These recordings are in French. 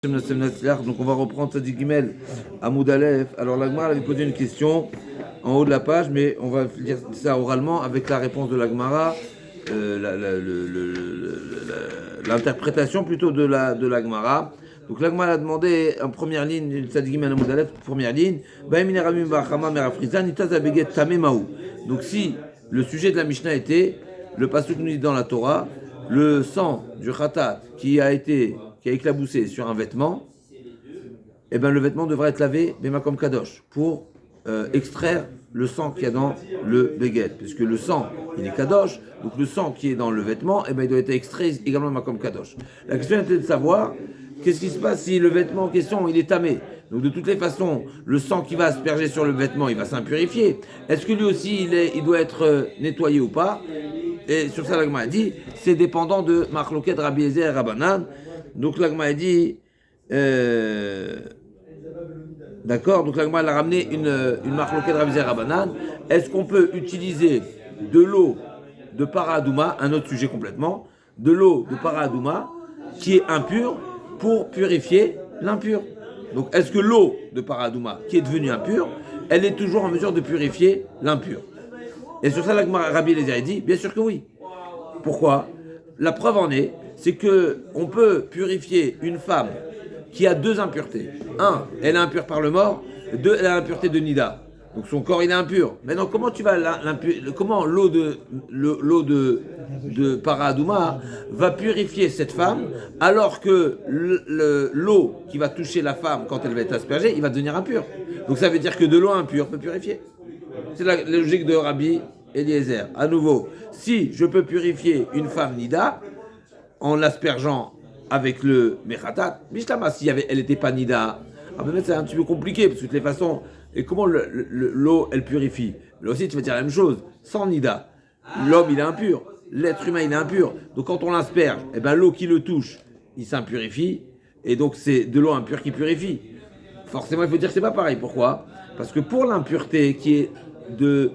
Donc on va reprendre Tzadik Gimel à Moudalef. Alors l'Agmara avait posé une question en haut de la page, mais on va dire ça oralement avec la réponse de l'Agmara, l'interprétation plutôt de l'Agmara. Donc l'Agmara a demandé en première ligne, Tzadik Gimel à Moudalef, première ligne, donc si le sujet de la Mishnah était, le pasuk nous dit dans la Torah, le sang du khatat qui a éclaboussé sur un vêtement, eh ben le vêtement devra être lavé bemakom kadosh pour extraire le sang qu'il y a dans le béguet, puisque le sang il est kadosh, donc le sang qui est dans le vêtement, eh ben il doit être extrait également bemakom kadosh. La question était de savoir qu'est-ce qui se passe si le vêtement en question il est tamé. Donc de toutes les façons, le sang qui va asperger sur le vêtement, il va s'impurifier. Est-ce que lui aussi il doit être nettoyé ou pas? Et sur ça, l'Agma a dit, c'est dépendant de Machloket Rabbi Eliezer et Rabbanan. Donc l'Agma a dit, d'accord, donc l'Agma a ramené une Machloket Rabbi Eliezer et Rabbanan. Est-ce qu'on peut utiliser de l'eau de Paradouma, un autre sujet complètement, de l'eau de Paradouma qui est impure pour purifier l'impur? Donc est-ce que l'eau de Paradouma qui est devenue impure, elle est toujours en mesure de purifier l'impur? Et sur ça, Rabbi Eliezer a dit, bien sûr que oui. Pourquoi? La preuve en est, c'est que on peut purifier une femme qui a deux impuretés. Un, elle est impure par le mort. Deux, elle a l'impureté de Nida. Donc son corps il est impur. Maintenant, comment tu vas comment l'eau de Paradouma va purifier cette femme alors que l'eau qui va toucher la femme quand elle va être aspergée, il va devenir impur. Donc ça veut dire que de l'eau impure peut purifier. C'est la logique de Rabbi Eliezer. À nouveau, si je peux purifier une femme Nida en l'aspergeant avec le Mechatat, Bishlama, si elle n'était pas Nida, c'est un petit peu compliqué, parce que de toutes les façons, et comment l'eau, elle purifie? Là aussi, tu vas dire la même chose, sans Nida. L'homme, il est impur, l'être humain, il est impur. Donc quand on l'asperge, eh ben, l'eau qui le touche, il s'impurifie, et donc c'est de l'eau impure qui purifie. Forcément, il faut dire que c'est pas pareil. Pourquoi? Parce que pour l'impureté qui est de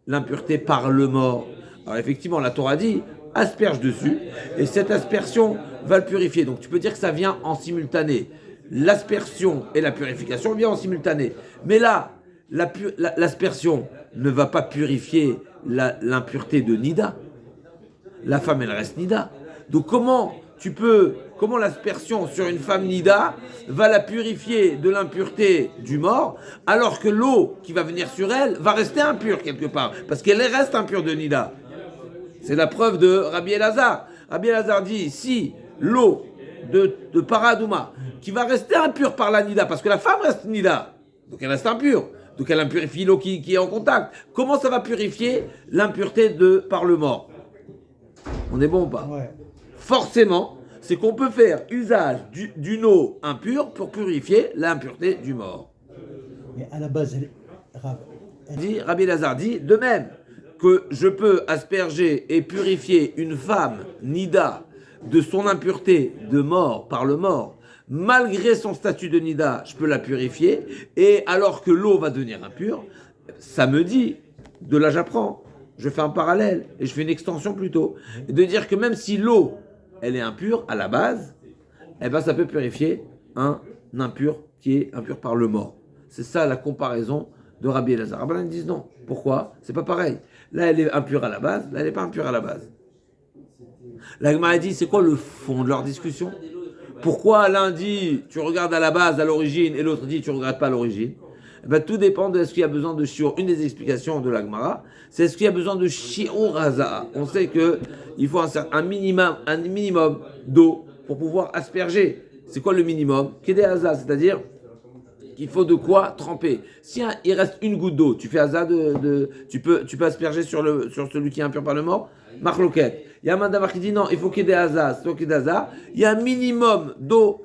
l'impureté par le mort, alors effectivement, la Torah dit asperge dessus, et cette aspersion va le purifier. Donc tu peux dire que ça vient en simultané. L'aspersion et la purification viennent en simultané. Mais là, l'aspersion ne va pas purifier l'impureté de Nida. La femme, elle reste Nida. Donc comment l'aspersion sur une femme Nida va la purifier de l'impureté du mort, alors que l'eau qui va venir sur elle va rester impure quelque part, parce qu'elle reste impure de Nida. C'est la preuve de Rabbi Elazar. Rabbi Elazar dit, si l'eau de Paradouma, qui va rester impure par la Nida, parce que la femme reste Nida, donc elle reste impure, donc elle impurifie l'eau qui est en contact, comment ça va purifier l'impureté par le mort? On est bon ou pas? Ouais. Forcément, c'est qu'on peut faire usage d'une eau impure pour purifier l'impureté du mort. Mais à la base, Rabbi Elazar dit, de même que je peux asperger et purifier une femme Nida de son impureté de mort par le mort, malgré son statut de Nida, je peux la purifier, et alors que l'eau va devenir impure, ça me dit, de là j'apprends, je fais un parallèle, et je fais une extension plutôt, de dire que même si l'eau, elle est impure à la base, eh ben ça peut purifier un impur qui est impur par le mort. C'est ça la comparaison de Rabbi Elazar. Rabbanan disent non. Pourquoi? C'est pas pareil. Là, elle est impure à la base, là, elle n'est pas impure à la base. La Gemara dit, c'est quoi le fond de leur discussion? Pourquoi l'un dit, tu regardes à la base, à l'origine, et l'autre dit, tu ne regardes pas à l'origine? Eh ben, tout dépend de ce qu'il y a besoin de shiur. Une des explications de la Gemara, c'est ce qu'il y a besoin de shiur haza. On sait qu'il faut un minimum d'eau pour pouvoir asperger. C'est quoi le minimum? Kedé haza, c'est-à-dire qu'il faut de quoi tremper. Si il reste une goutte d'eau, tu fais haza tu peux asperger sur celui qui est impur par le mort. Marloquette. Il y a un mandamar qui dit non, il faut qu'il y ait des hasas, il y a un minimum d'eau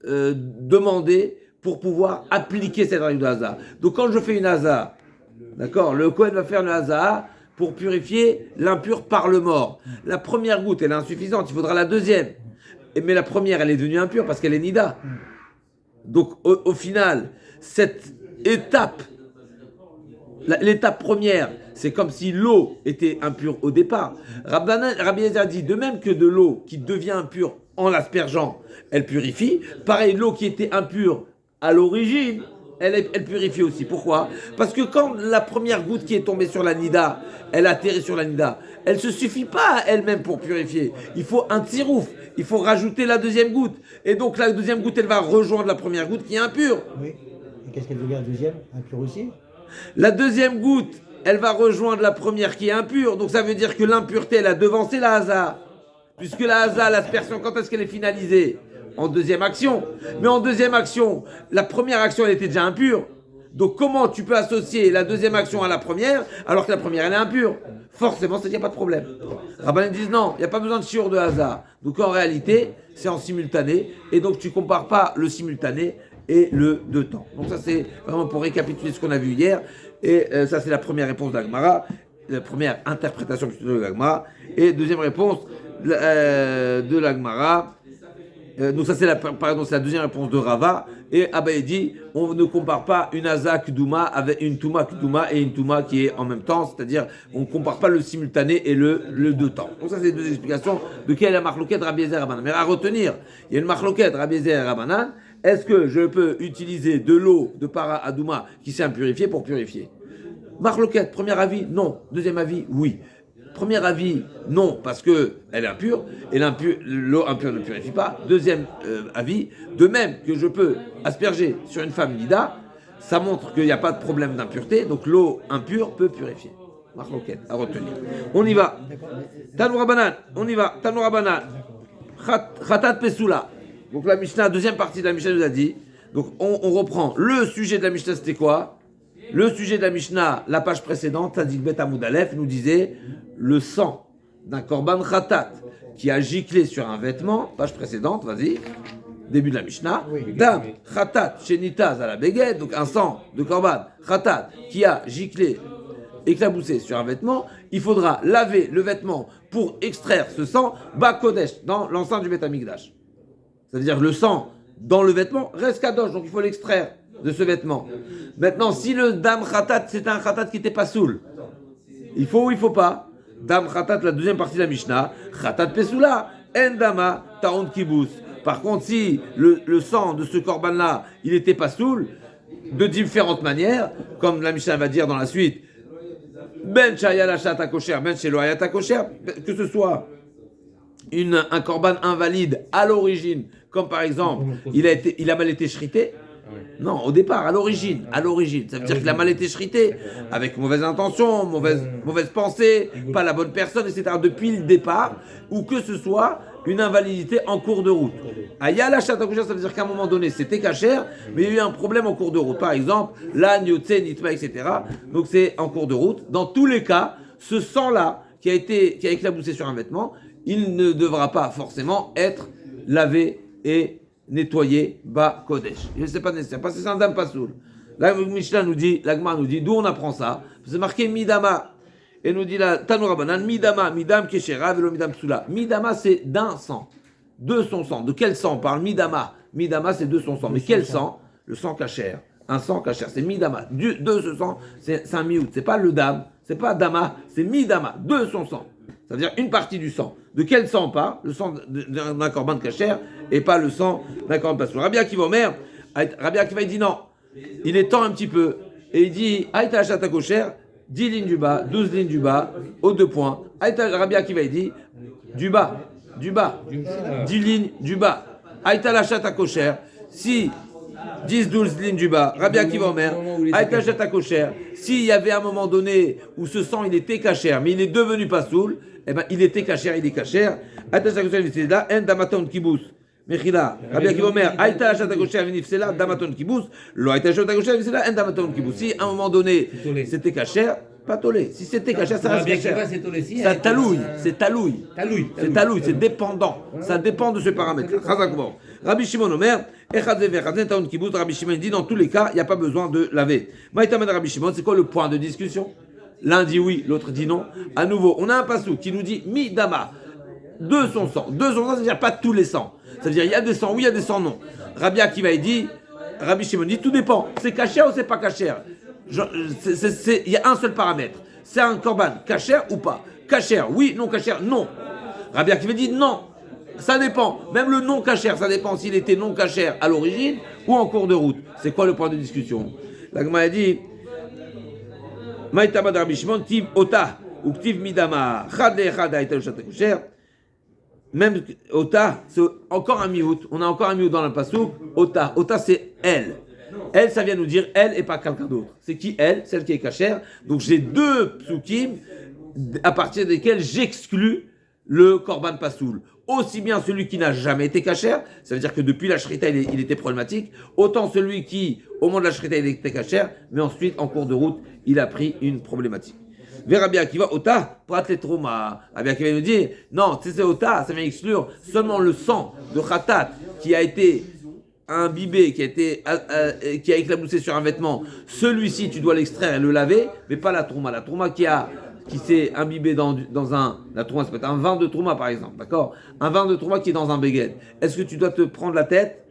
demandé pour pouvoir appliquer cette règle de hasard. Donc quand je fais une hasard, d'accord, le Kohen va faire une hasard pour purifier l'impur par le mort. La première goutte, elle est insuffisante, il faudra la deuxième. Mais la première, elle est devenue impure parce qu'elle est nida. Donc au final, cette étape, l'étape première, c'est comme si l'eau était impure au départ. Rabbi Eliezer dit, de même que de l'eau qui devient impure en l'aspergeant, elle purifie. Pareil, l'eau qui était impure à l'origine, elle purifie aussi. Pourquoi? Parce que quand la première goutte qui est tombée sur la nida, elle atterrit sur la nida, elle ne se suffit pas elle-même pour purifier. Il faut un tirouf, il faut rajouter la deuxième goutte. Et donc la deuxième goutte, elle va rejoindre la première goutte qui est impure. Oui. Et qu'est-ce qu'elle devient la deuxième? Impure aussi? La deuxième goutte, elle va rejoindre la première qui est impure. Donc ça veut dire que l'impureté, elle a devancé la haza. Puisque la haza, l'aspersion, quand est-ce qu'elle est finalisée? En deuxième action. Mais en deuxième action, la première action, elle était déjà impure. Donc comment tu peux associer la deuxième action à la première alors que la première, elle est impure? Forcément, c'est qu'il n'y a pas de problème. Rabbanan disent non, il n'y a pas besoin de shiur de haza. Donc en réalité, c'est en simultané. Et donc tu ne compares pas le simultané et le deux temps. Donc ça, c'est vraiment pour récapituler ce qu'on a vu hier. Et ça, c'est la première réponse d'Agmara, la première interprétation plutôt de l'Agmara. Et deuxième réponse de l'Agmara. Donc ça, c'est la deuxième réponse de Rava. Et Abaye dit, on ne compare pas une Azak Douma avec une Touma Douma et une Touma qui est en même temps. C'est-à-dire, on ne compare pas le simultané et le deux temps. Donc ça, c'est les deux explications de quelle est la marloquette Rabbi Eliezer Rabbanan. Mais à retenir, il y a une marloquette Rabbi Eliezer Rabbanan. Est-ce que je peux utiliser de l'eau de para adouma qui s'est impurifiée pour purifier? Marloquette, premier avis, non. Deuxième avis, oui. Premier avis, non, parce qu'elle est impure, et l'eau impure ne purifie pas. Deuxième avis, de même que je peux asperger sur une femme nida, ça montre qu'il n'y a pas de problème d'impureté, donc l'eau impure peut purifier. Marloquette, à retenir. On y va. Tanoura Banan, on y va. Tanoura Banan. Khatat Pesula. Donc la Mishnah, deuxième partie de la Mishnah nous a dit, donc on reprend, le sujet de la Mishnah c'était quoi? Le sujet de la Mishnah, la page précédente, Tzadik Bet Amoud Aleph, nous disait le sang d'un korban khatat qui a giclé sur un vêtement, page précédente, vas-y, début de la Mishnah, Dam khatat shenitaz à la béguette, donc un sang de korban khatat qui a giclé, éclaboussé sur un vêtement, il faudra laver le vêtement pour extraire ce sang, Bakodesh, dans l'enceinte du Bet Amikdash. C'est-à-dire le sang dans le vêtement reste kadosh, donc il faut l'extraire de ce vêtement. Maintenant, si le dam khatat, c'est un khatat qui n'était pas soul, il faut ou il faut pas? Dam khatat, la deuxième partie de la Mishnah, khatat pesula, endama taon kibous. Par contre, si le sang de ce korban-là, il n'était pas soul, de différentes manières, comme la Mishnah va dire dans la suite, ben shayalachat kosher, ben sheloayat kosher, que ce soit un korban invalide à l'origine, comme par exemple, il a mal été shrité. Non, au départ, à l'origine. Ça veut dire qu'il a mal été shrité, avec mauvaise intention, mauvaise pensée, pas la bonne personne, etc. Depuis le départ, ou que ce soit une invalidité en cours de route. Aya la chatakusha, ça veut dire qu'à un moment donné, c'était cachère, mais il y a eu un problème en cours de route. Par exemple, l'âne, yotse, nitma, etc. Donc c'est en cours de route. Dans tous les cas, ce sang-là, qui a éclaboussé sur un vêtement, il ne devra pas forcément être lavé et nettoyer bas kodesh. C'est pas nécessaire, parce que c'est un dam pasoul. La Mishnah nous dit, l'Agma nous dit, d'où on apprend ça? C'est marqué midama. Et nous dit la Tanoura Banan, midama, midam keshera, velo midam psula. Midama, c'est d'un sang, de son sang. De quel sang on parle? Midama. Midama, c'est de son sang. Mais quel sang? Le sang cachère. Un sang cachère, c'est midama. De ce sang, c'est un miout. C'est pas le dam, c'est pas dama, c'est midama, de son sang. Ça veut dire une partie du sang. De quel sang on parle? Le sang d'un korban de cachère et pas le sang d'un korban de pasoul. Rabbi Akiva Omer, Rabbi Akiva il dit non, il étend un petit peu et il dit Aïta Achata Kosher, 10 lignes du bas, 12 lignes du bas, aux 2 points. Rabbi Akiva il dit du bas, 10 lignes du bas. Aïta Achata Kosher, si 10-12 lignes du bas, Rabbi Akiva Omer, Aïta Achata Kosher, s'il y avait un moment donné où ce sang il était cachère, mais il est devenu pasoul, eh ben, il était cachère, il est cachère. Aïta Achata Kosher, c'est là, en damaton kibous. Mechila, Rabbi Akiva Omer, Aïta Achata Kosher, c'est là, damaton kibous. Lo Aïta Achata Kosher, c'est là, en damaton kibous. Si à un moment donné, c'était cachère, pas tolé. Si c'était cachère, ça reste cachère. Ça talouille, c'est talouille. C'est talouille, c'est dépendant. Ça dépend de ce paramètre. Rabbi Shimon Omer, Rabbi Shimon dit dans tous les cas, il n'y a pas besoin de laver. Maïtaman Rabbi Shimon, c'est quoi le point de discussion? L'un dit oui, l'autre dit non. À nouveau, on a un passou qui nous dit mi-dama, de son sang. De son sang, ça veut dire pas tous les sangs. Ça veut dire il y a des sangs, oui, il y a des sangs, non. Rabbi Akiva dit, Rabbi Shimon dit, tout dépend. C'est cachère ou c'est pas cachère? Il y a un seul paramètre. C'est un korban cachère ou pas? Cachère, oui, non, cachère, non. Rabbi Akiva dit non. Ça dépend. Même le non cachère, ça dépend s'il était non cachère à l'origine ou en cours de route. C'est quoi le point de discussion? La Gemara a dit Maïtama d'Rabbi Shimon, tiv ota, ou tiv midama, chad le echad a été chata kosher. Même ota, c'est encore un miout. On a encore un miout dans le pasouk. Ota, ota c'est elle. Elle, ça vient nous dire elle et pas quelqu'un d'autre. C'est qui elle? Celle qui est cachère. Donc j'ai deux psukim à partir desquels j'exclus le korban pasoul. Aussi bien celui qui n'a jamais été cachère, ça veut dire que depuis la shrita il était problématique, autant celui qui, au moment de la shrita, il était cachère, mais ensuite, en cours de route, il a pris une problématique. Vers Rabbi Akiva, Ota, prat les trauma. Rabbi Akiva nous dit, non, c'est Ota, ça vient exclure seulement le sang de Khatat qui a été imbibé, qui a éclaboussé sur un vêtement. Celui-ci, tu dois l'extraire et le laver, mais pas la trauma. La trauma qui s'est imbibé dans la trauma, ça peut être un vin de trauma par exemple, d'accord? Un vin de trauma qui est dans un béguet. Est-ce que tu dois te prendre la tête?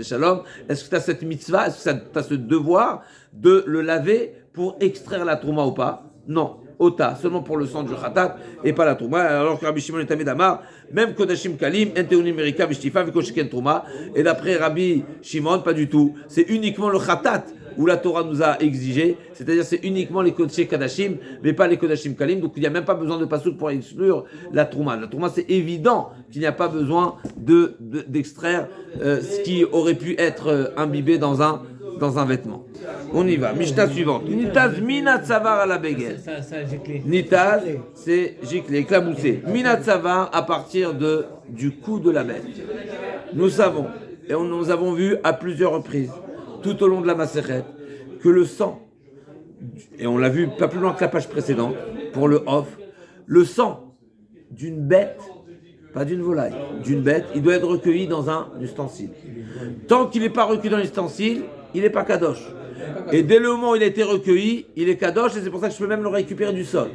Shalom. Est-ce que tu as cette mitzvah? Est-ce que tu as ce devoir de le laver pour extraire la trauma ou pas? Non. Ota, seulement pour le sang du khatat et pas la trauma. Alors que Rabbi Shimon est Tamid Amar, même Kodashim Kalim, Enteunim Merika, Vishtifa, Vikoshiken Trauma. Et d'après Rabbi Shimon, pas du tout. C'est uniquement le khatat où la Torah nous a exigé, c'est-à-dire c'est uniquement les Kodesh Kadashim, mais pas les Kodashim Kalim, donc il n'y a même pas besoin de pasouk pour exclure la Trouma. La Trouma, c'est évident qu'il n'y a pas besoin d'extraire ce qui aurait pu être imbibé dans un vêtement. On y va. Mishnah suivante. Nitaz minat savar à la béguette. Nitaz, c'est giclé, éclaboussé. Minat savar à partir du cou de la bête. Nous savons, et nous avons vu à plusieurs reprises, tout au long de la Masechet, que le sang, et on l'a vu pas plus loin que la page précédente, pour le off, le sang d'une bête, pas d'une volaille, d'une bête, il doit être recueilli dans un ustensile. Tant qu'il n'est pas recueilli dans l'ustensile, il n'est pas kadosh. Et dès le moment où il a été recueilli, il est kadosh, et c'est pour ça que je peux même le récupérer du sol.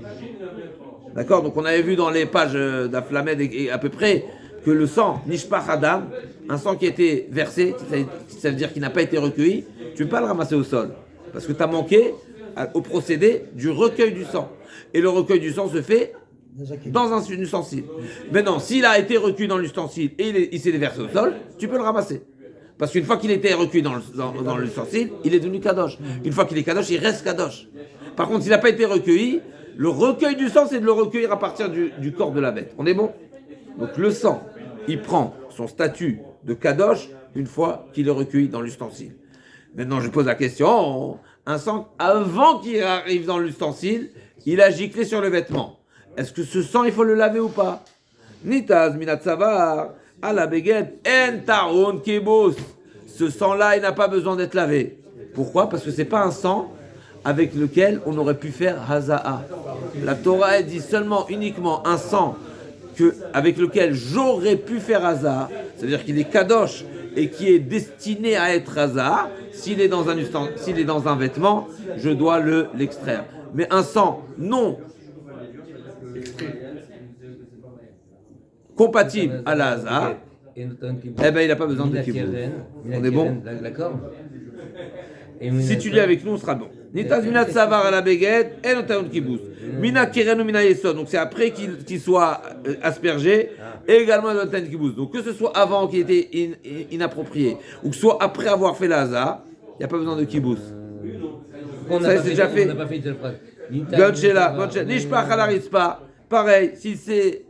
D'accord? Donc on avait vu dans les pages d'Aflamed et à peu près que le sang, Nishpach Adam, un sang qui a été versé, ça veut dire qu'il n'a pas été recueilli, tu ne peux pas le ramasser au sol. Parce que tu as manqué au procédé du recueil du sang. Et le recueil du sang se fait dans un ustensile. Maintenant, s'il a été recueilli dans l'ustensile et il s'est versé au sol, tu peux le ramasser. Parce qu'une fois qu'il était recueilli dans l'ustensile, il est devenu kadosh. Une fois qu'il est kadosh, il reste kadosh. Par contre, s'il n'a pas été recueilli, le recueil du sang, c'est de le recueillir à partir du corps de la bête. On est bon? Donc le sang, il prend son statut de kadosh une fois qu'il est recueilli dans l'ustensile. Maintenant, je pose la question, un sang, avant qu'il arrive dans l'ustensile, il a giclé sur le vêtement. Est-ce que ce sang, il faut le laver ou pas? Nitaz minat savar, à la béguette, en taron kibous. Ce sang-là, il n'a pas besoin d'être lavé. Pourquoi? Parce que c'est pas un sang avec lequel on aurait pu faire haza'a. La Torah, elle dit uniquement un sang avec lequel j'aurais pu faire haza'a. C'est-à-dire qu'il est kadosh et qui est destiné à être haza'a. S'il est dans un vêtement, je dois l'extraire. Mais un sang non compatible à la haza'a, eh ben il n'a pas besoin de kibbutz. On est bon? D'accord. Si tu lis avec nous, on sera bon. Nitaz minat savar à la béguette et notayon kibbutz. Mina keren ou mina yesod. Donc c'est après qu'il soit aspergé et également notayon kibbutz. Donc que ce soit avant qu'il était inapproprié ou que ce soit après avoir fait la haza'a, il n'y a pas besoin de kibbutz. Ça c'est déjà fait. On n'a pas fait une seule phrase. Nishpach ala ritzpa. Pareil,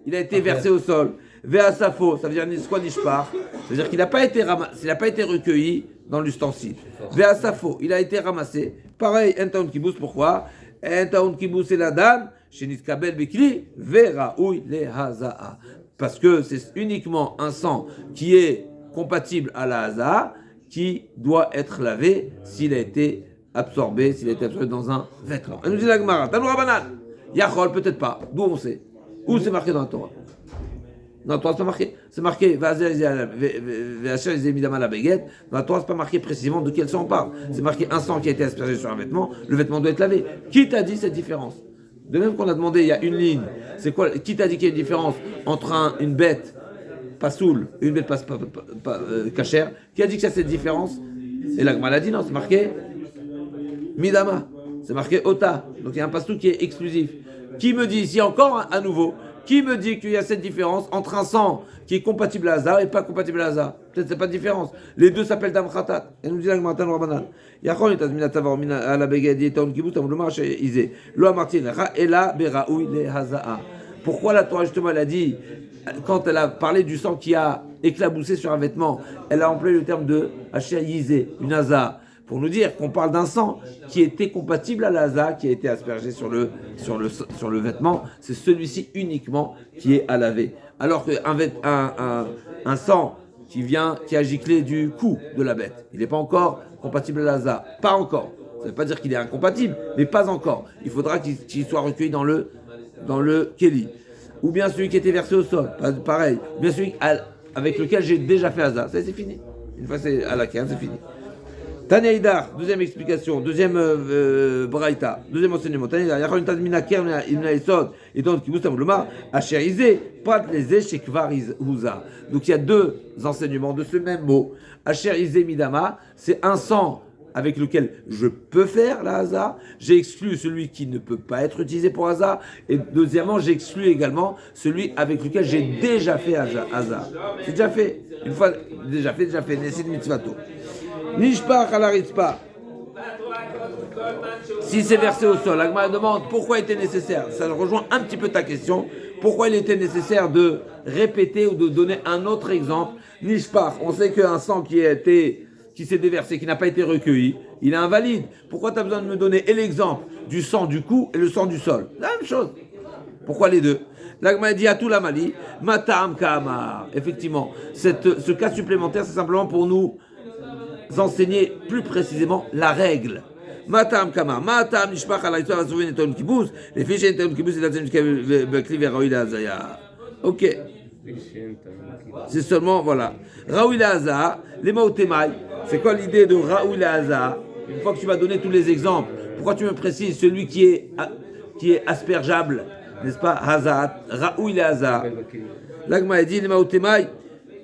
il a été versé au sol. Ve'asafo, ça veut dire quoi nishpach? Ça veut dire qu'il n'a pas été recueilli dans l'ustensile. Ve'asafo, il a été ramassé. Pareil, un taoun kibous, pourquoi? Un taoun kibous c'est la dame, chez Nitkabel Bekli, ve'raoui le haza'a. Parce que c'est uniquement un sang qui est compatible à la haza'a qui doit être lavé s'il a été absorbé dans un vêtement. Elle nous dit la Gemara, Tanou Rabanan, Yachol, peut-être pas. D'où on sait? Où c'est marqué dans la Torah? Dans la Torah, c'est pas marqué. C'est marqué, dans la Torah, c'est pas marqué précisément de quel sang on parle. C'est marqué un sang qui a été aspergé sur un vêtement, le vêtement doit être lavé. Qui t'a dit cette différence? De même qu'on a demandé, il y a une ligne. C'est quoi? Qui t'a dit qu'il y a une différence entre une bête pas soule et une bête pas cachère? Qui a dit que ça c'est cette différence? Et la Gemara a dit non, c'est marqué Midama. C'est marqué Ota. Donc il y a un pastou qui est exclusif. Qui me dit ici encore à nouveau Qui me dit qu'il y a cette différence entre un sang qui est compatible à Haza et pas compatible à Haza? Peut-être c'est pas de différence. Les deux s'appellent Dam Khatat. Et nous dit la Gemara Rabbanan. Yachon et Tazmina Tavar Mina ala Begadi et Taon Kibbutz Amluma chez Izé. Lo Amartin Ela Beraoui le Hazaa. Pourquoi la Torah justement elle a dit, quand elle a parlé du sang qui a éclaboussé sur un vêtement, elle a employé le terme de Haché Izé, une Haza, pour nous dire qu'on parle d'un sang qui était compatible à l'Haza, qui a été aspergé sur le vêtement. C'est celui-ci uniquement qui est à laver. Alors qu'un sang qui a giclé du cou de la bête, il n'est pas encore compatible à l'Haza. Pas encore. Ça ne veut pas dire qu'il est incompatible, mais pas encore. Il faudra qu'il soit recueilli dans le Kéli. Ou bien celui qui était versé au sol, pareil. Ou bien celui avec lequel j'ai déjà fait Haza. Ça, c'est fini. Une fois c'est à la quinte, c'est fini. Tania Idar, deuxième explication, deuxième braïta, deuxième enseignement. Tania Idar, Yachon Tadmina Kern Ibn Esod et donc Kibbutz Amluma, Asher Izé, Pat Lezé Shekvar Huza. Donc il y a deux enseignements de ce même mot. Asher Izé Midama, c'est un sang avec lequel je peux faire la Haza. J'ai exclu celui qui ne peut pas être utilisé pour Haza. Et deuxièmement, j'exclus également celui avec lequel j'ai déjà fait Haza. C'est déjà fait. Une fois, déjà fait. Nessid Mitzvato. Nishpach à la Ritzpa. Si c'est versé au sol, Agma demande pourquoi il était nécessaire. Ça rejoint un petit peu ta question. Pourquoi il était nécessaire de répéter ou de donner un autre exemple? Nishpach, on sait qu'un sang qui s'est déversé, qui n'a pas été recueilli, il est invalide. Pourquoi tu as besoin de me donner l'exemple du sang du cou et le sang du sol? La même chose. Pourquoi les deux? L'Agma dit à tout la Mali, Matam Kamar. Effectivement, ce cas supplémentaire, c'est simplement pour nous enseigner plus précisément la règle. Matam Kamar. Matam Nishpach à la histoire de Souven et Ton Kibbutz. Les fiches et Ton Kibbutz, c'est la Bekli vers Raoui Azaya. Ok. C'est seulement, voilà. Raoui Azaya, les Maotemai. C'est quoi l'idée de Raoui Azaya? Une fois que tu m'as donné tous les exemples, pourquoi tu me précises celui qui est aspergeable, n'est-ce pas? Hazat, Raoui Azaya. L'Agma dit les Maotemai.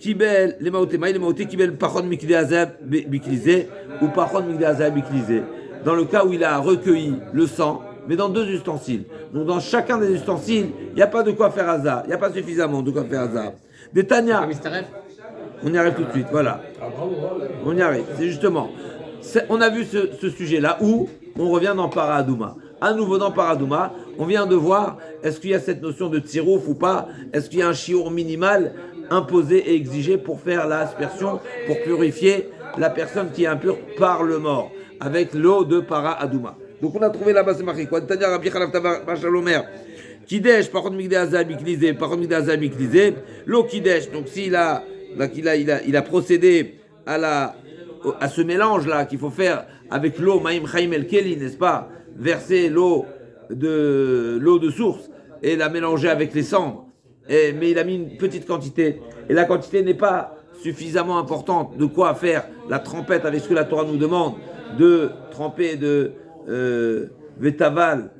Kibel, les maotemai, kibel pachon mikdé azab biklisé ou pachon mikdé azab biklisé. Dans le cas où il a recueilli le sang, mais dans deux ustensiles. Donc dans chacun des ustensiles, il n'y a pas de quoi faire hasard. Il n'y a pas suffisamment de quoi faire hasard. Des Tania. On y arrive tout de suite, voilà. On y arrive, c'est justement. On a vu ce sujet-là où on revient dans Paradouma. À nouveau dans Paradouma, on vient de voir est-ce qu'il y a cette notion de tirouf ou pas? Est-ce qu'il y a un chiour minimal imposé et exigé pour faire l'aspersion, pour purifier la personne qui est impure par le mort, avec l'eau de Para Adouma. Donc on a trouvé là-bas, c'est marqué quoi? C'est-à-dire Rabbi Khalaf Bachalomer, Kidesh, par contre Migdé Azab Iklisé, par contre Migdé Azab Iklisé, l'eau Kidesh, donc s'il a, il a procédé à ce mélange-là qu'il faut faire avec l'eau Maïm Chaim El Keli, n'est-ce pas? Verser l'eau de source et la mélanger avec les cendres. Mais il a mis une petite quantité, et la quantité n'est pas suffisamment importante. De quoi faire la trempette avec ce que la Torah nous demande de tremper de vetaval,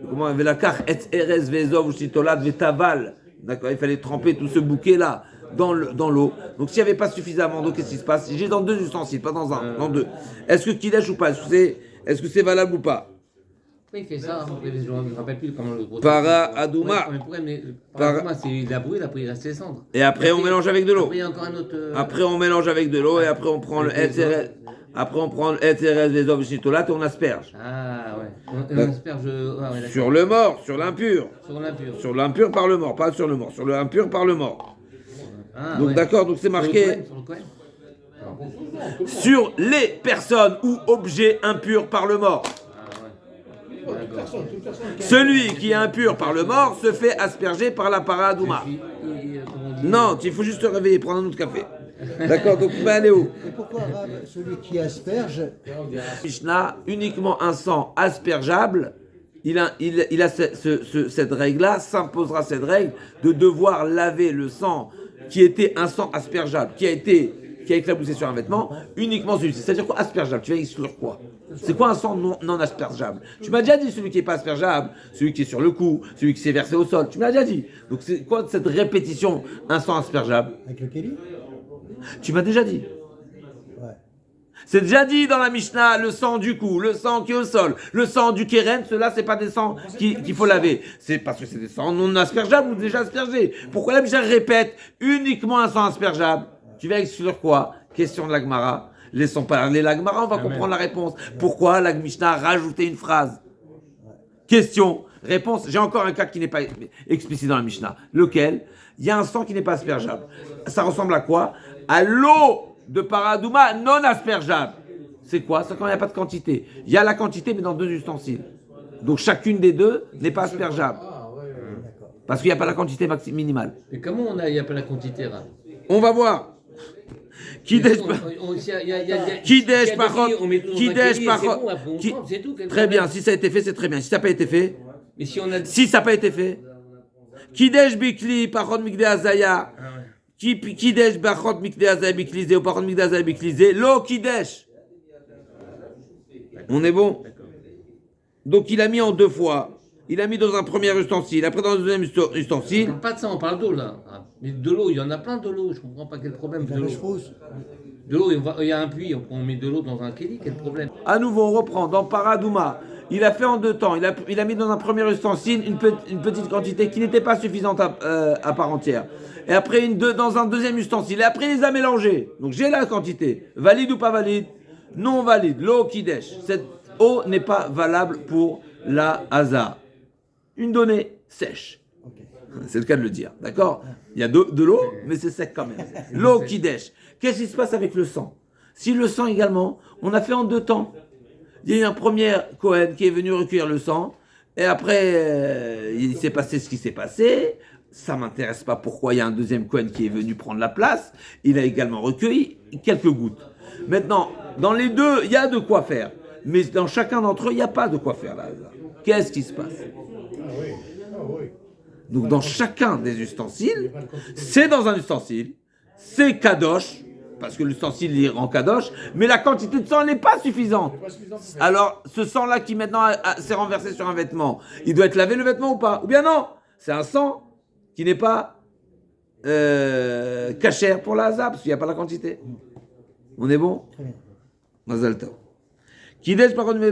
comment velakach et eres vezov shitolad vetaval. D'accord, il fallait tremper tout ce bouquet là dans l'eau. Donc s'il n'y avait pas suffisamment d'eau, qu'est-ce qui se passe? J'ai dans deux ustensiles, pas dans un, dans deux. Est-ce que Kidesh ou pas? Est-ce que c'est valable ou pas? Pourquoi il fait ça? Je ne me rappelle plus comment le processus. Para Adouma. Para Adouma, c'est il a brûlé, après il reste les cendres. Et après on mélange avec de l'eau. Après il y a encore un autre. Après on mélange avec de l'eau et après on prend le SRS. Après on prend le SRS des hommes chitolat et on asperge. Ah ouais. On asperge. Ouais, sur le mort, sur l'impur. Sur l'impur. Sur l'impur par le mort, pas sur le mort. Sur l'impur par le mort. Ah, donc ouais. d'accord, donc c'est marqué. Sur les personnes ou objets impurs par le mort. Celui qui est impur par le mort se fait asperger par la paradouma. Non, il faut juste te réveiller, prendre un autre café. D'accord, donc on va aller où? Et pourquoi celui qui asperge Mishnah, uniquement un sang aspergeable, il a cette règle-là, s'imposera cette règle de devoir laver le sang qui était un sang aspergeable, qui a éclaboussé sur un vêtement, uniquement celui-ci. C'est-à-dire quoi aspergeable? Tu vas exclure quoi? C'est quoi un sang non aspergeable? Tu m'as déjà dit celui qui n'est pas aspergeable, celui qui est sur le cou, celui qui s'est versé au sol. Tu m'as déjà dit. Donc c'est quoi cette répétition? Un sang aspergeable? avec le Kéli? Tu m'as déjà dit. Ouais. C'est déjà dit dans la Mishnah, le sang du cou, le sang qui est au sol, le sang du keren, ceux-là, c'est pas des sangs qu'il faut laver. C'est parce que c'est des sangs non aspergeables ou déjà aspergés. Pourquoi la Mishnah répète uniquement un sang aspergeable? Tu vas exclure quoi? Question de la Gemara. Laissons parler la Gemara, on va comprendre la réponse. Pourquoi la Mishnah a rajouté une phrase? Question, réponse. J'ai encore un cas qui n'est pas explicite dans la Mishnah. Lequel? Il y a un sang qui n'est pas aspergeable. Ça ressemble à quoi? À l'eau de paradouma non aspergeable. C'est quoi? C'est quand il n'y a pas de quantité. Il y a la quantité, mais dans 2 ustensiles. Donc chacune des 2 n'est pas aspergeable. Parce qu'il n'y a pas la quantité minimale. Mais comment il n'y a pas la quantité, Rav? On va voir. Kidesh par contre. Très bien, si ça a été fait, c'est très bien. Si ça n'a pas été fait. Mais si ça n'a pas été fait. Kidesh bikli par migde azaya. Kidesh par migde azaya biklisé ou par migde azaya biklisé. Lo kidesh. On est bon. Donc il a mis en 2 fois. Il a mis dans un premier ustensile, après dans un deuxième ustensile. On parle pas de ça, on parle d'eau là. Mais de l'eau, il y en a plein de l'eau. Je comprends pas quel problème de l'eau. De l'eau, il y a un puits, on met de l'eau dans un kéli, quel problème? À nouveau, on reprend dans Paradouma. Il a fait en 2 temps. Il a mis dans un premier ustensile une petite quantité qui n'était pas suffisante à part entière. Et après dans un deuxième ustensile. Et après, il les a mélangés. Donc j'ai la quantité. Valide ou pas valide? Non valide. L'eau kidesh. Cette eau n'est pas valable pour la hasard. Une donnée sèche. C'est le cas de le dire, d'accord? Il y a de l'eau, mais c'est sec quand même. L'eau qui dèche. Qu'est-ce qui se passe avec le sang? Si le sang également, on a fait en 2 temps. Il y a eu un premier Cohen qui est venu recueillir le sang, et après, il s'est passé ce qui s'est passé. Ça ne m'intéresse pas pourquoi il y a un deuxième Cohen qui est venu prendre la place. Il a également recueilli quelques gouttes. Maintenant, dans les 2, il y a de quoi faire. Mais dans chacun d'entre eux, il n'y a pas de quoi faire là. Qu'est-ce qui se passe? Donc dans chacun des ustensiles, c'est dans un ustensile, c'est kadosh, parce que l'ustensile il rend kadosh, mais la quantité de sang n'est pas suffisante. Alors ce sang-là qui maintenant s'est renversé sur un vêtement, il doit être lavé le vêtement ou pas? Ou bien non, c'est un sang qui n'est pas cachère pour la hasard, parce qu'il n'y a pas la quantité. On est bon? Mazal tov. Kidesh par contre, il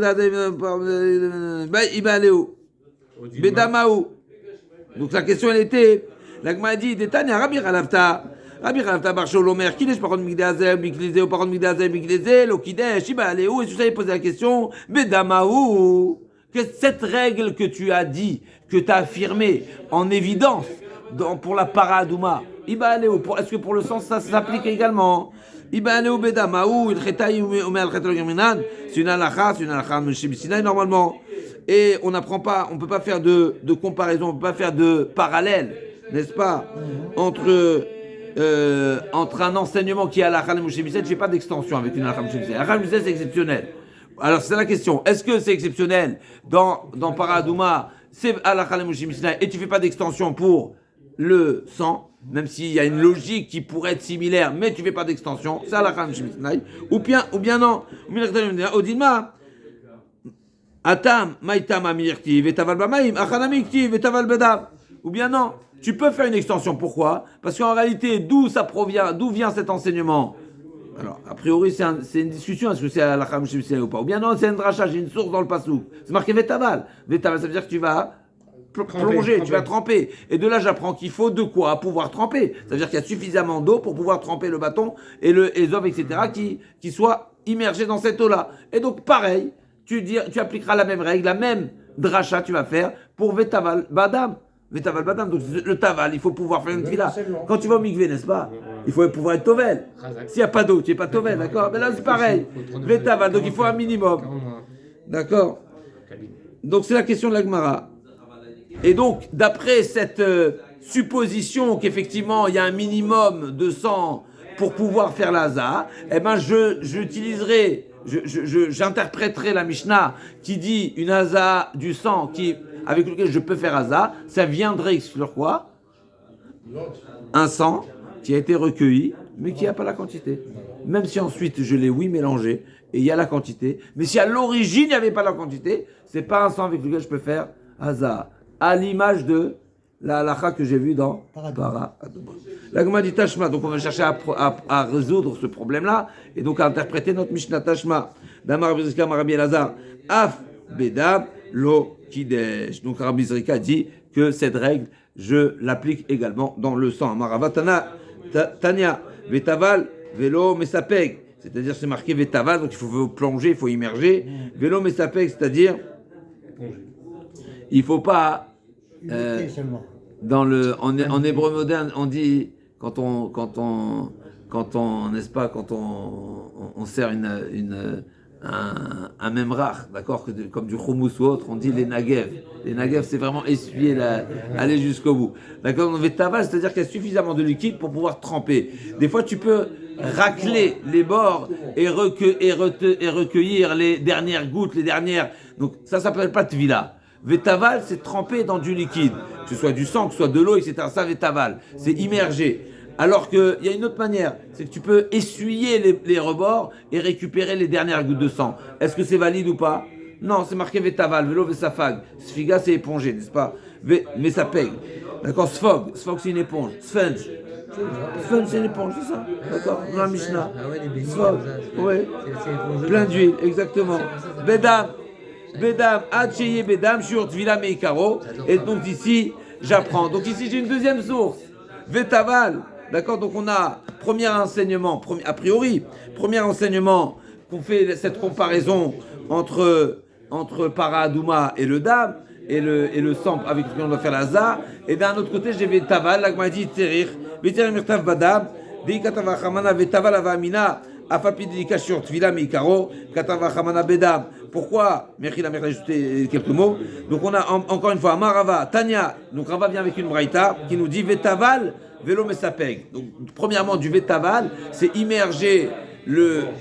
va aller où? Bedamaou. Donc la question elle était, la Gemara a dit, Détania, Rabbi Khalavta Barshol Omer, Kidesh par contre Migdazem, Biklisé, ou par contre Migdazem, Biklisé, lo Kidesh, il va aller où? Et tu savais poser la question, Bedamaou. Cette règle que tu as dit, que tu as affirmée en évidence pour la paradouma, il va aller où? Est-ce que pour le sens ça s'applique également? Ibane Bedamaou, il khetaï ou al khetal gaminan, c'est une halakha Meshibisina normalement. Et on n'apprend pas, on ne peut pas faire de comparaison, on ne peut pas faire de parallèle, n'est-ce pas, entre un enseignement qui est halakha Meshibisina, je ne fais pas d'extension avec une halakha Meshibisina. Halakha Meshibisina c'est exceptionnel. Alors c'est la question, est-ce que c'est exceptionnel dans Paradouma, c'est halakha Meshibisina et tu ne fais pas d'extension pour le sang? Même s'il y a une logique qui pourrait être similaire, mais tu ne fais pas d'extension, c'est halakha Meshibisina. Ou bien non, Odilma. Atam, maïtam amirtiv, et taval bamaim, achanamiktiv, et taval bedam. Ou bien non, tu peux faire une extension. Pourquoi? Parce qu'en réalité, d'où vient cet enseignement? Alors, a priori, c'est une discussion, est-ce que c'est à la Khamshim ou pas? Ou bien non, c'est un drachat, j'ai une source dans le passou. C'est marqué Vetaval. Vetaval, ça veut dire que tu vas plonger, tu vas tremper. Et de là, j'apprends qu'il faut de quoi pouvoir tremper. Ça veut dire qu'il y a suffisamment d'eau pour pouvoir tremper le bâton et les œufs, etc., qui soient immergés dans cette eau-là. Et donc, pareil, tu appliqueras la même règle, la même dracha tu vas faire pour Vetaval Badam. Vetaval Badam, donc le Taval, il faut pouvoir faire une fila. Quand tu vas au mikvé, n'est-ce pas? Il faut pouvoir être Tovel. S'il n'y a pas d'eau, tu n'es pas Tovel, d'accord? Mais là, c'est pareil. Vetaval, donc il faut un minimum. D'accord? Donc c'est la question de la Gemara. Et donc, d'après cette supposition qu'effectivement, il y a un minimum de sang pour pouvoir faire l'Aza, eh ben, j'interpréterai la Mishnah qui dit une Haza du sang avec lequel je peux faire Haza, ça viendrait exclure quoi? Un sang qui a été recueilli, mais qui n'a pas la quantité. Même si ensuite je l'ai, mélangé, et il y a la quantité, mais si à l'origine il n'y avait pas la quantité, c'est pas un sang avec lequel je peux faire Haza. À l'image de la halakha que j'ai vue dans Para Aduma. La Gemara dit Tashma, donc on va chercher à résoudre ce problème-là, et donc à interpréter notre Mishnah Tashma. Damar Rabbi Zrika, Rabbi Elazar, Af Bedam Lo Kidesh. Donc Rabbi Zrika dit que cette règle, je l'applique également dans le sang. Maravatana Tanya Vetaval Velo Mesapeg. C'est-à-dire c'est marqué Vetaval, donc il faut plonger, il faut immerger. Velo Mesapeg, c'est-à-dire il ne faut pas en hébreu moderne, on dit quand on sert un memrach, d'accord, comme du choumous ou autre, on dit les nagev. Les nagev, c'est vraiment essuyer, aller jusqu'au bout. D'accord, on vetaval, c'est-à-dire qu'il y a suffisamment de liquide pour pouvoir tremper. Des fois, tu peux racler les bords et recueillir les dernières gouttes, les dernières. Donc ça s'appelle pas tvila. Vetaval, c'est tremper dans du liquide, que ce soit du sang, que ce soit de l'eau, etc. Ça, vetaval, c'est immerger. Alors qu'il y a une autre manière, c'est que tu peux essuyer les rebords et récupérer les dernières gouttes de sang. Est-ce que c'est valide ou pas? Non, c'est marqué vetaval, velo vesafag. Sfiga, c'est éponger, n'est-ce pas? Mais ça paye. D'accord, sfog, c'est une éponge. Sponge, c'est une éponge, c'est ça? D'accord, dans la Mishnah. Ah ouais, les bénis, Sfog, oui. C'est Plein d'huile, exactement. Bedam, Adcheye Bedam, Shur Tvila Meikaro. Et donc ici, j'apprends. Donc ici, j'ai une deuxième source. Vetaval. D'accord, donc on a premier enseignement, premier enseignement qu'on fait cette comparaison entre Para Aduma et le Dam et le sang avec lequel on doit faire la Za. Et d'un autre côté, j'ai Vetaval, la Gemara dit Terir, Veterir Mirtav Badam, Deikatava Chamana Vetaval Avamina, Afapidika Shur Tvila Meikaro, Katava Chamana Bedam. Pourquoi Mechila a ajouté quelques mots. Donc on a encore une fois Marava, Tanya. Donc Rava vient avec une braïta qui nous dit Vetaval, Velo Mesapeg. Donc premièrement du Vetaval, c'est immerger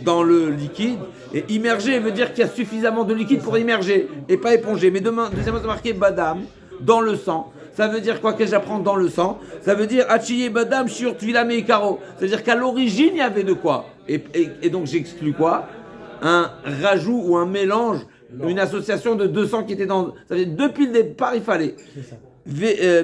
dans le liquide. Et immerger veut dire qu'il y a suffisamment de liquide pour immerger et pas éponger. Mais deuxièmement c'est marqué Badam, dans le sang. Ça veut dire quoi que j'apprends dans le sang? Ça veut dire Achiye Badam Shur Tvila Meikaro. C'est-à-dire qu'à l'origine il y avait de quoi. Et donc j'exclus quoi? Un rajout ou un mélange, une association de 200 qui était dans. Ça veut dire depuis le départ, il fallait.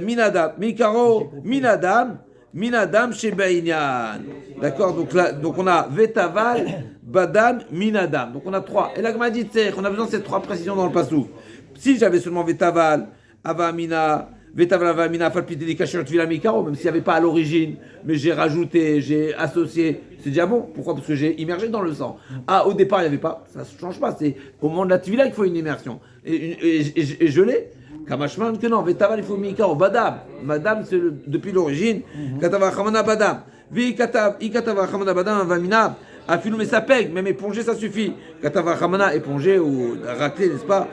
Minadam, Mikaro, Minadam chez Baïnian. D'accord, donc on a Vetaval, Badam, Minadam. Donc on a trois. Et là, m'a dit, on a besoin de ces trois précisions dans le passou. Si j'avais seulement Vetaval, Avamina, Vetaval Avamina, Falpiteli Kashur Tvila Mikaro, même s'il n'y avait pas à l'origine, mais j'ai rajouté, j'ai associé, c'est déjà bon. Pourquoi? Parce que j'ai immergé dans le sang. Ah, au départ, il n'y avait pas, ça ne change pas, c'est au moment de la Tvila qu'il faut une immersion. Et je l'ai. Kamashman que non, Vetaval il faut Mikaro, Badam. Madame, c'est depuis l'origine. Katava Chamana Badam. Ikatava Chamana Badam Avamina, Afilou Mesapeg, même éponger ça suffit. Katava Chamana, éponger ou racler, n'est-ce pas?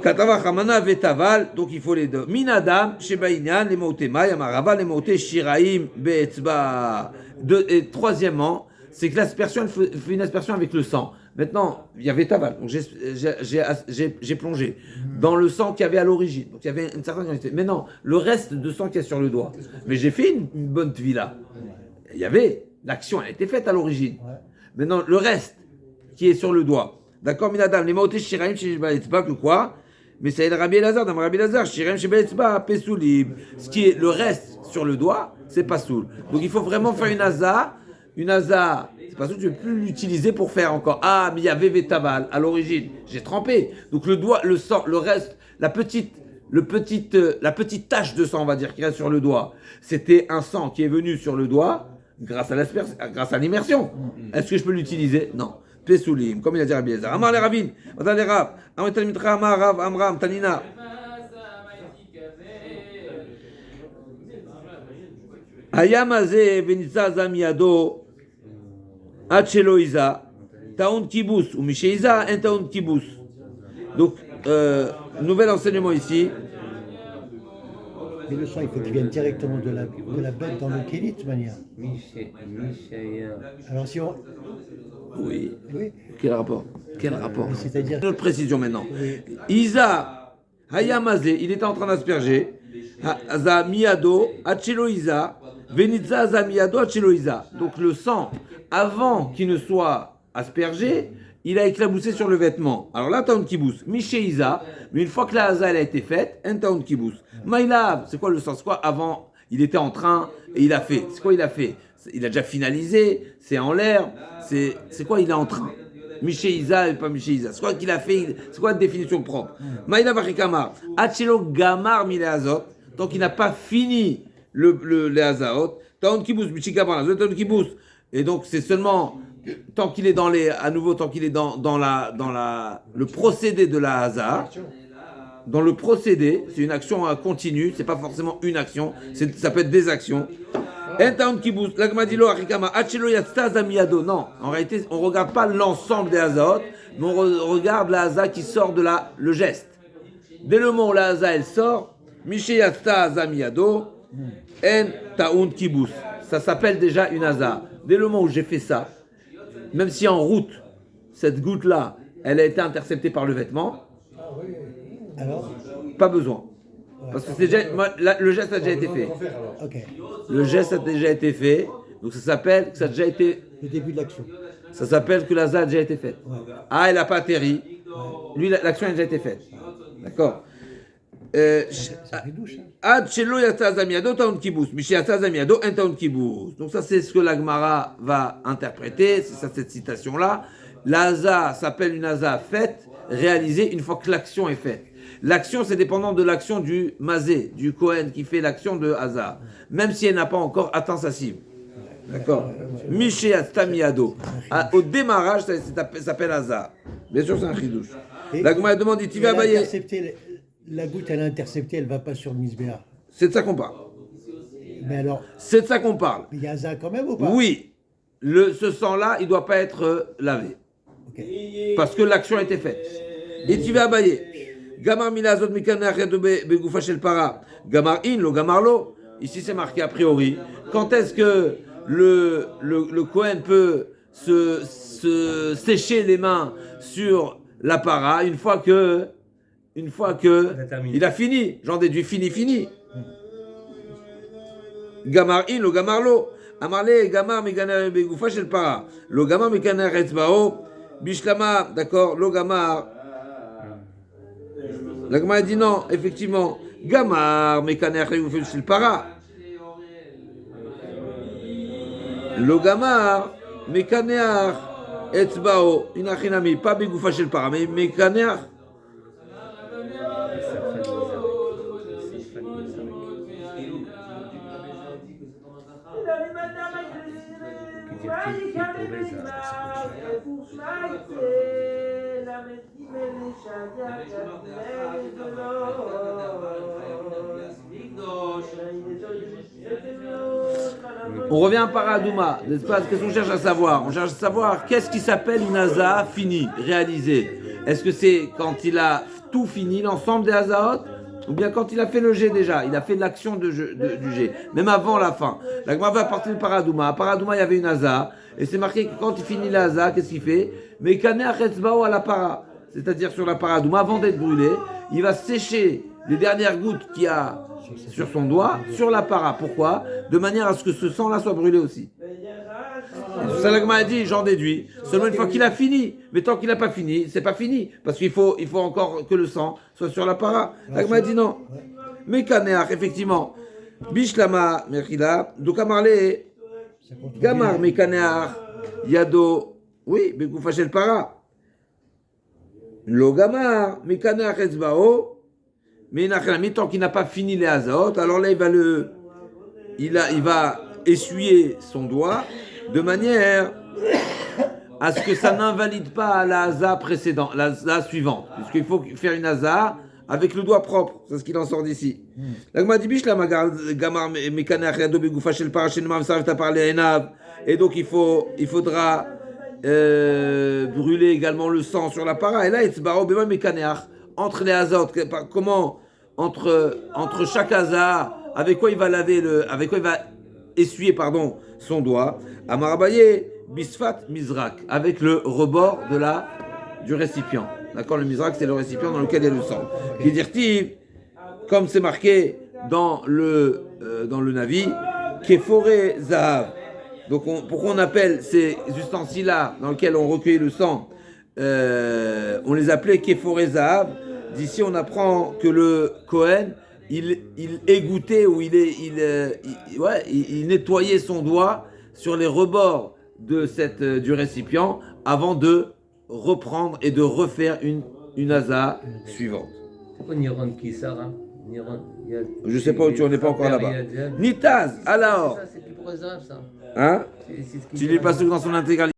Katava Chamana Vetaval, donc il faut les deux. Minadam, Shebaïnian, les mots Maï, Amarava, les mots Shiraim, Beetzba. Et troisièmement, c'est que l'aspersion, elle fait une aspersion avec le sang. Maintenant, il y avait Vetaval, donc j'ai plongé dans le sang qu'il y avait à l'origine. Donc il y avait une certaine quantité. Mais non, le reste de sang qu'il y a sur le doigt. Mais j'ai fait une bonne tvila. Il y avait, l'action, elle a été faite à l'origine. Maintenant, le reste qui est sur le doigt. D'accord, Minadam, les mots Shiraim, Shebaïtzba, que quoi? Mais c'est le Rabbi Elazar, dans Rabbi Elazar, Shirem Shebetzba, Pesoulim. Ce qui est le reste sur le doigt, c'est pas soul. Donc il faut vraiment faire une aza, c'est pas soul, tu ne peux plus l'utiliser pour faire encore. Ah, mais il y avait Vetaval à l'origine, j'ai trempé. Donc le doigt, le sang, le reste, la petite tache de sang, on va dire, qui reste sur le doigt, c'était un sang qui est venu sur le doigt grâce à l'immersion. Est-ce que je peux l'utiliser? Non. Pesoulim, comme il a dit Rabbi Elazar. Amar le Ravin, Amar le Rav, Amar le Talmidcha, Amar Rav, Amram, Tanina. Hayam Azeh Venitza Zamiado, Achelo Iza, Taoun Kibous, ou Misheiza, un Taoun Kibous. Donc, nouvel enseignement ici. Mais le sang, il faut qu'il vienne directement de la bête dans le kélit, de manière. Alors si on. Oui. Quel rapport? C'est-à-dire. Une autre précision maintenant. Oui. Isa, Hayamaze, il était en train d'asperger. Zamiado, Achelo Isa, Venitza Zamiado, Achelo Isa. Donc le sang, avant qu'il ne soit aspergé, il a éclaboussé sur le vêtement. Alors là, taoun kibous, miché Isa, mais une fois que la haza elle a été faite, un taoun kibous. Maïlav, c'est quoi le sens? Quoi avant, il était en train et il a fait. C'est quoi il a fait? Il a déjà finalisé, c'est en l'air. C'est quoi il est en train? Miché Isa et pas Miché Isa. C'est quoi qu'il a fait? C'est quoi la définition propre? Maïlav Achikamar, Achelo Gamar Mileazot, tant qu'il n'a pas fini les Hazaot, taoun kibous, miché Gamar, taoun kibous. Et donc c'est seulement tant qu'il est dans le procédé de la Haza, dans le procédé, c'est une action continue, c'est pas forcément une action, ça peut être des actions. Non, en réalité, on regarde pas l'ensemble des Hazaot, mais on regarde la Haza qui sort de le geste. Dès le moment où la Haza elle sort, En Taoun Kibous. Ça s'appelle déjà une Haza. Dès le moment où j'ai fait ça, même si en route, cette goutte-là, elle a été interceptée par le vêtement, Alors pas besoin. Parce que le geste a déjà été fait. Ok. Le geste a déjà été fait, donc ça s'appelle que ça a déjà été. Le début de l'action. Ça s'appelle que la a déjà été faite. Ouais. Ah, elle n'a pas atterri. Lui, l'action a déjà été faite. D'accord. Ça fait douche. Ad shelo yatsa zamiado taun kibous. Mishi yatsa zamiado un taun kibous. Donc ça, c'est ce que la Gemara va interpréter. C'est ça, cette citation-là. L'Aza s'appelle une Aza faite, réalisée une fois que l'action est faite. L'action, c'est dépendant de l'action du Mazé, du Kohen qui fait l'action de Aza. Même si elle n'a pas encore atteint sa cible. D'accord. Mishi yatsa miado. Au démarrage, ça s'appelle Aza. Bien sûr, c'est un chidouche. La Gemara demande, tu vas bailler. La goutte, elle a intercepté, elle ne va pas sur le Misbéa. C'est de ça qu'on parle. Mais alors, C'est de ça qu'on parle. il y a ça quand même ou pas? Oui. Ce sang-là, il ne doit pas être lavé. Okay. Parce que l'action a été faite. Et tu vas bailler. Gamar milazot mikana de begoufa shel para. Gamar in lo gamar lo. Ici, c'est marqué a priori. Quand est-ce que le Kohen peut se sécher les mains sur la para une fois que il a fini, j'en déduis fini. Gamar in, lo gamar lo. Amarle, gamar mekana begoufa shel para. Lo gamar mekana retzbao. Bishlama, d'accord, lo gamar. La Gemara dit non, effectivement. Gamar mekana begoufa shel para. Lo gamar mekana etzbao. Inachinami, pas begoufa shel para, mais mekana. On revient à Paradouma, n'est-ce pas? Qu'est-ce qu'on cherche à savoir? On cherche à savoir qu'est-ce qui s'appelle une Haza finie, réalisée. Est-ce que c'est quand il a tout fini, l'ensemble des Hazaot? Ou bien quand il a fait le jet déjà, il a fait l'action du jet, même avant la fin. La Gemara va partir de Paradouma. À Paradouma, il y avait une Haza, et c'est marqué que quand il finit la Haza, qu'est-ce qu'il fait? Mais Kané Achetzbao à la para, c'est-à-dire sur la Paradouma, avant d'être brûlé, il va sécher les dernières gouttes qu'il y a sur son doigt, sur la para. Pourquoi? De manière à ce que ce sang-là soit brûlé aussi. Ça, la Gemara a dit, j'en déduis, seulement une fois qu'il a fini. Mais tant qu'il n'a pas fini, c'est pas fini. Parce qu'il faut encore que le sang soit sur la para. La Gemara a dit non. Mais Kanéach, effectivement. Bishlama, Merchila, Doukamarle, Gamar, Mekanéach, Yado, oui, Begoufa shel para. Lo Gamar, Mekanéach Etzbao, mais tant qu'il n'a pas fini les Hazaot, alors là, il va essuyer son doigt de manière à ce que ça n'invalide pas la Haza précédente, la Haza suivante, puisqu'il faut faire une Haza avec le doigt propre, c'est ce qu'il en sort d'ici. Et donc il faudra brûler également le sang sur la para. Et là, entre les Hazot, comment entre chaque Haza, avec quoi il va essuyer son doigt. Amarabaye, bisfat, mizrak, avec le rebord du récipient. D'accord, le mizrak, c'est le récipient dans lequel il y a le sang. Qui dit, comme c'est marqué dans le Navi, Keforé Zahav, Donc pourquoi on appelle ces ustensiles-là dans lesquels on recueille le sang, on les appelait Képhoré Zahav. D'ici on apprend que le Kohen, il égouttait ou il nettoyait son doigt sur les rebords du récipient avant de reprendre et de refaire une Haza suivante. Pourquoi Niron qui sort, hein? Je sais pas où on n'est pas encore là-bas. Nitaz, alors. C'est ça, c'est qui pourrait ça. Hein? C'est ce qui Tu lis pas ce dans son intégralité.